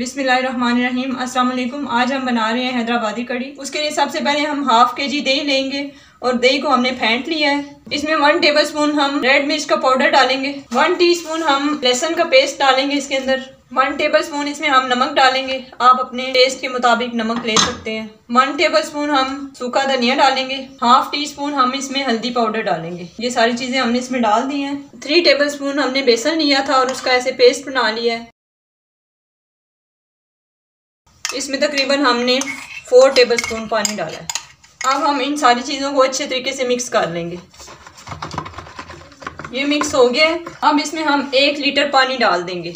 बिस्मिल्लाहिर्रहमानिर्रहीम। अस्सलाम वालेकुम। आज हम बना रहे हैं हैदराबादी कड़ी। उसके लिए सबसे पहले हम हाफ kg दही लेंगे और दही को हमने फेंट लिया है। इसमें 1 टेबलस्पून हम रेड मिर्च का पाउडर डालेंगे, 1 टीस्पून हम लहसुन का पेस्ट डालेंगे इसके अंदर, 1 टेबलस्पून इसमें हम नमक डालेंगे। आप अपने टेस्ट के मुताबिक नमक ले सकते हैं। 1 टेबलस्पून हम सूखा धनिया डालेंगे, हाफ टीस्पून हम इसमें हल्दी पाउडर डालेंगे। ये सारी चीजें हमने इसमें डाल दी हैं। 3 टेबलस्पून हमने बेसन लिया था और उसका ऐसे पेस्ट बना लिया है। इसमें तकरीबन हमने 4 टेबलस्पून पानी डाला है। अब हम इन सारी चीज़ों को अच्छे तरीके से मिक्स कर लेंगे। ये मिक्स हो गया है। अब इसमें हम 1 लीटर पानी डाल देंगे।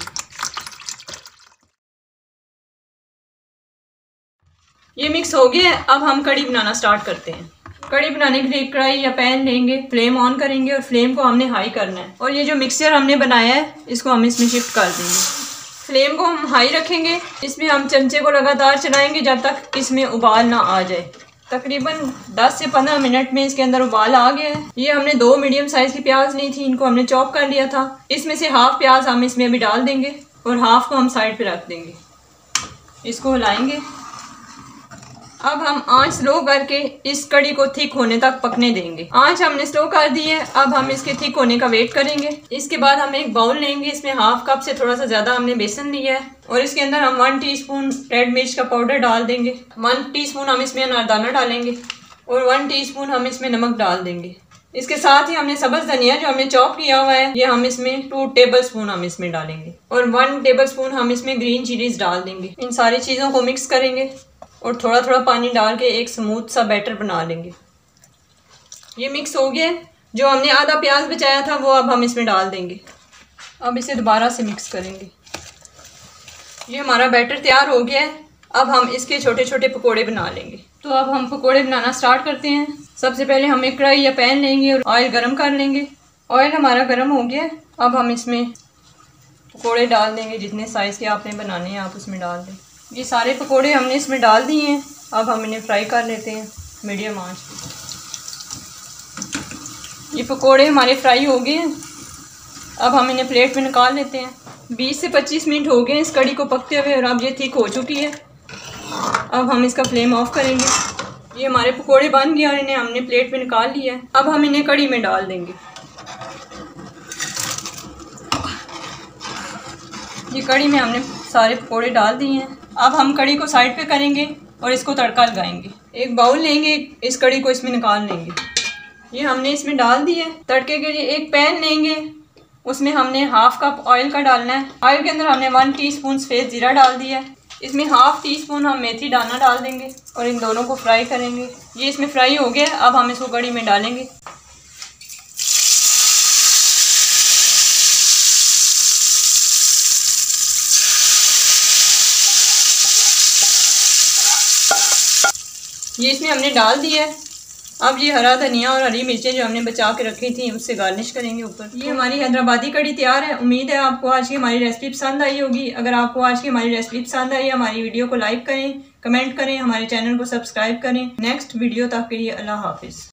ये मिक्स हो गया है। अब हम कड़ी बनाना स्टार्ट करते हैं। कड़ी बनाने के लिए कढ़ाई या पैन लेंगे, फ्लेम ऑन करेंगे और फ्लेम को हमने हाई करना है। और ये जो मिक्सचर हमने बनाया है इसको हम इसमें शिफ्ट कर देंगे। फ्लेम को हम हाई रखेंगे। इसमें हम चमचे को लगातार चलाएंगे जब तक इसमें उबाल ना आ जाए। तकरीबन 10 से 15 मिनट में इसके अंदर उबाल आ गया है। ये हमने 2 मीडियम साइज़ की प्याज ली थी, इनको हमने चॉप कर लिया था। इसमें से हाफ प्याज हम इसमें अभी डाल देंगे और हाफ को हम साइड पे रख देंगे। इसको हिलाएंगे। अब हम आंच स्लो करके इस कड़ी को थिक होने तक पकने देंगे। आंच हमने स्लो कर दी है। अब हम इसके थिक होने का वेट करेंगे। इसके बाद हम एक बाउल लेंगे, इसमें हाफ कप से थोड़ा सा ज़्यादा हमने बेसन लिया है और इसके अंदर हम 1 टीस्पून रेड मिर्च का पाउडर डाल देंगे, 1 टीस्पून हम इसमें अनारदाना डालेंगे और 1 टीस्पून हम इसमें नमक डाल देंगे। इसके साथ ही हमने सब्ज़ धनिया जो हमने चॉप किया हुआ है ये हम इसमें 2 टेबलस्पून हम इसमें डालेंगे और 1 टेबलस्पून हम इसमें ग्रीन चिलीज डाल देंगे। इन सारी चीज़ों को मिक्स करेंगे और थोड़ा थोड़ा पानी डाल के एक स्मूथ सा बैटर बना लेंगे। ये मिक्स हो गया। जो हमने आधा प्याज बचाया था वो अब हम इसमें डाल देंगे। अब इसे दोबारा से मिक्स करेंगे। ये हमारा बैटर तैयार हो गया है। अब हम इसके छोटे छोटे पकोड़े बना लेंगे। तो अब हम पकोड़े बनाना स्टार्ट करते हैं। सबसे पहले हम एक कढ़ाई या पैन लेंगे और ऑयल गर्म कर लेंगे। ऑयल हमारा गर्म हो गया है। अब हम इसमें पकोड़े डाल देंगे। जितने साइज़ के आपने बनाने हैं आप उसमें डाल दें। ये सारे पकोड़े हमने इसमें डाल दिए हैं। अब हम इन्हें फ्राई कर लेते हैं मीडियम आंच पे। ये पकोड़े हमारे फ्राई हो गए हैं। अब हम इन्हें प्लेट में निकाल लेते हैं। 20 से 25 मिनट हो गए इस कड़ी को पकते हुए और अब ये थिक हो चुकी है। अब हम इसका फ्लेम ऑफ करेंगे। ये हमारे पकोड़े बन गए और इन्हें हमने प्लेट में निकाल लिया है। अब हम इन्हें कड़ी में डाल देंगे। ये कड़ी में हमने सारे पकोड़े डाल दिए हैं। अब हम कड़ी को साइड पे करेंगे और इसको तड़का लगाएंगे। एक बाउल लेंगे, इस कड़ी को इसमें निकाल लेंगे। ये हमने इसमें डाल दिया है। तड़के के लिए एक पैन लेंगे, उसमें हमने हाफ कप ऑयल का डालना है। ऑयल के अंदर हमने 1 टीस्पून सफ़ेद जीरा डाल दिया है। इसमें हाफ टीस्पून हम मेथी दाना डाल देंगे और इन दोनों को फ्राई करेंगे। ये इसमें फ्राई हो गया। अब हम इसको कड़ी में डालेंगे। ये इसमें हमने डाल दिया है। अब ये हरा धनिया और हरी मिर्चें जो हमने बचा के रखी थी उससे गार्निश करेंगे ऊपर। ये हमारी हैदराबादी कड़ी तैयार है। उम्मीद है आपको आज की हमारी रेसिपी पसंद आई होगी। अगर आपको आज की हमारी रेसिपी पसंद आई, हमारी वीडियो को लाइक करें, कमेंट करें, हमारे चैनल को सब्सक्राइब करें। नेक्स्ट वीडियो तक के लिए अल्लाह हाफिज़।